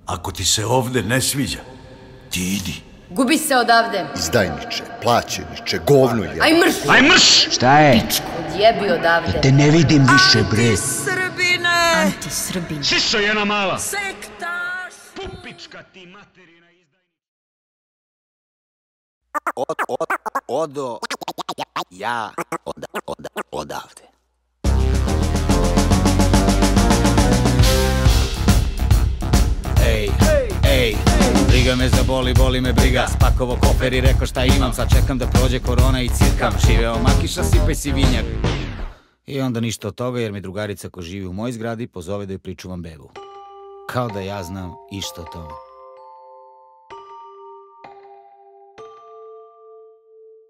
Ako ti se ovde ne sviđa, ti idi. Gubi se odavde. Izdajniče, plaćeniče, govno je. Aj mrš! Aj mrš! Šta je? Pičku, odjebi odavde. Da te ne vidim više, bre. Anti-Srbine! Anti-Srbin. Šišo jedna mala. Sektaš! Pupička ti materina izdajnica. Odo ja odavde. Ej, briga me za boli me briga. Spakovo kofer i rekao šta imam. Sad čekam da prođe korona i cirkam. Živeo makiša, sipaj si vinjak. I onda ništa od toga jer mi drugarica ko živi u mojoj zgradi pozove da joj pričuvam bebu. Kao da ja znam išta o tome.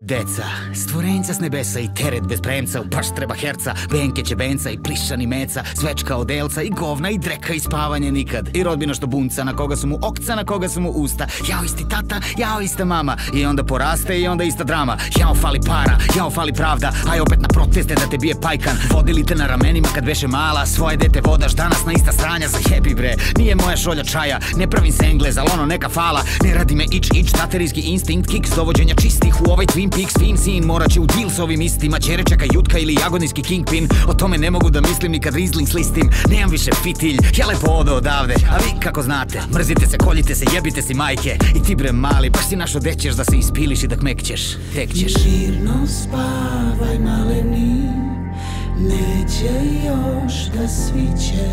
Deca, stvorenca s nebesa i teret bez premca. Baš treba herca, benke će benca i plišani meca. Svečka od elca i govna i dreka i spavanje nikad. I rodbina što bunca, na koga su mu okca, na koga su mu usta. Jao isti tata, jao ista mama. I onda poraste i onda ista drama. Jao fali para, jao fali pravda. Aj opet na proteste da te bije pajkan. Vodili te na ramenima kad beše mala. Svoje dete vodaš danas na ista stranja. Zajebi bre, nije moja šolja čaja. Ne pravim se englez, al ono neka fala. Ne radi me ić, taterijski instinkt. Kiks dovođenja čistih u ovaj Twin Peaks fin sin. Morat će u deal s ovim istima. Čerečaka, jutka ili jagodinski kingpin. O tome ne mogu da mislim ni kad Riesling slistim. Nemam više fitilj, ja lepo odo odavde. A vi kako znate, mrzite se, koljite se, jebite si majke. I ti bre mali, baš si našo dećeš da se ispiliš i da kmekćeš. Tek ćeš. Mirno spavaj maleni, neće još da sviće.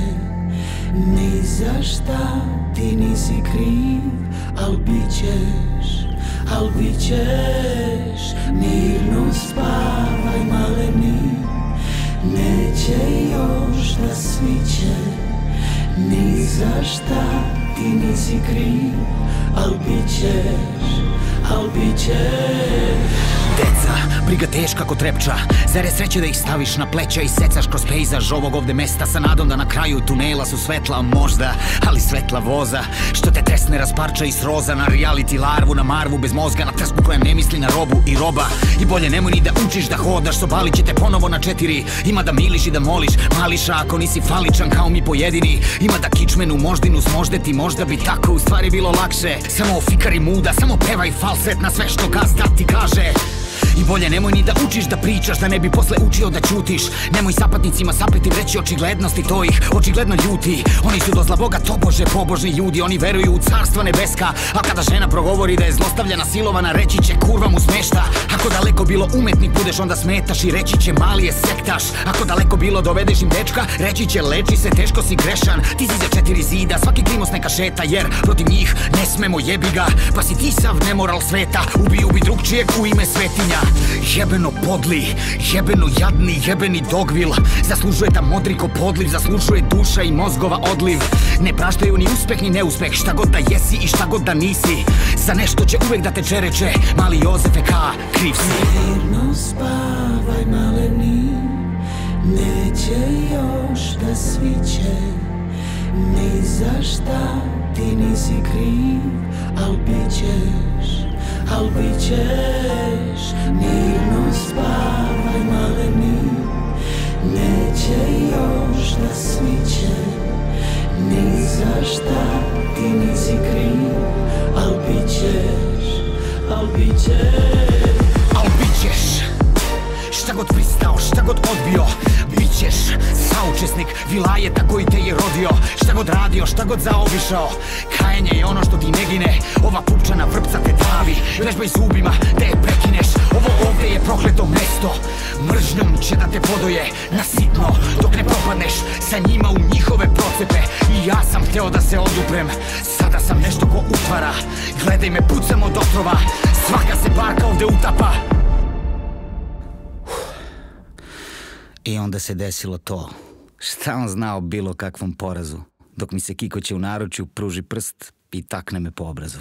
Ni za šta ti nisi kriv, al bit ćeš. Mirno spavaj maleni, neće još da sviće. Ni za šta ti nisi kriv, al bit ćeš. Deca, briga teška ko trepča. Zar je sreće da ih staviš na pleća i secaš kroz pejzaž ovog ovde mesta sa nadom da na kraju tunela su svetla možda, ali svetla voza što te tresne rasparča i sroza na reality larvu, na marvu bez mozga, na trsku koja ne misli na robu i roba. I bolje nemoj ni da učiš da hodaš, sobalit će te ponovo na 4. Ima da miliš i da moliš, mališa ako nisi faličan kao mi pojedini. Ima da kičmenu moždinu smoždeti, možda bi tako u stvari bilo lakše. Samo fikari muda, samo pevaj falset na sve što gazda ti kaže. I bolje nemoj ni da učiš da pričaš, da ne bi posle učio da ćutiš. Nemoj sapatnicima sapetim reći očiglednosti, to ih očigledno ljuti. Oni su do zla Boga tobože pobožni ljudi, oni veruju u carstva nebeska. A kada žena progovori da je zlostavljana, silovana, reći će kurva mu smešta. Ako daleko bilo umetnik budeš onda smetaš i reći će mali je sektaš. Ako daleko bilo dovedeš im dečka, reći će leči se, teško si grešan. Ti si za 4 zida, svaki klimos neka šeta, jer protiv njih ne smemo jebi ga. Pa si ti sav nemoral sveta, ubi drugčijeg u ime svetinja. Jebeno podli, jebeno jadni, jebeni dogvil. Zaslužuje da modri ko podliv, zaslužuje duša i mozgova odliv. Ne praštaju ni uspeh ni neuspeh, šta god da jesi i šta god da nisi. Za nešto će uvek da te čereče, mali Jozefe K, kriv si. Mirno spavaj maleni, neće još da sviće. Ni za šta ti nisi kriv, al bit ćeš. Mirno spavaj maleni, neće još da sviće. Ni za šta ti nisi kriv, al bit ćeš. Šta god pristao, šta god odbio, bit ćeš saučesnik vilajeta koji te je rodio. Šta god radio, šta god zaobišao, kajenje je ono što ti ne gine. Ova pupčana vrpca te davi, vežbaj zubima da je prekineš. Ovo ovde je prokleto mesto, mržnjom će da te podoje na sitno dok ne propadneš sa njima u njihove procepe. I ja sam hteo da se oduprem, sada sam nešto ko utvara. Gledaj me, pucam od otrova, svaka se barka ovde utapa. I onda se desilo to. Šta on zna o bilo kakvom porazu, dok mi se kikoće u naručju, pruži prst i takne me po obrazu.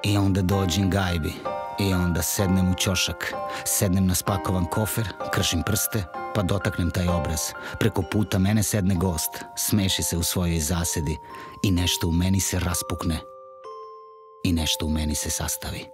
I onda dođem gajbi, i onda sednem u ćošak, sednem na spakovan kofer, kršim prste, pa dotaknem taj obraz. Preko puta mene sedne gost, smeši se u svojoj zasedi i nešto u meni se raspukne. I nešto u meni se sastavi.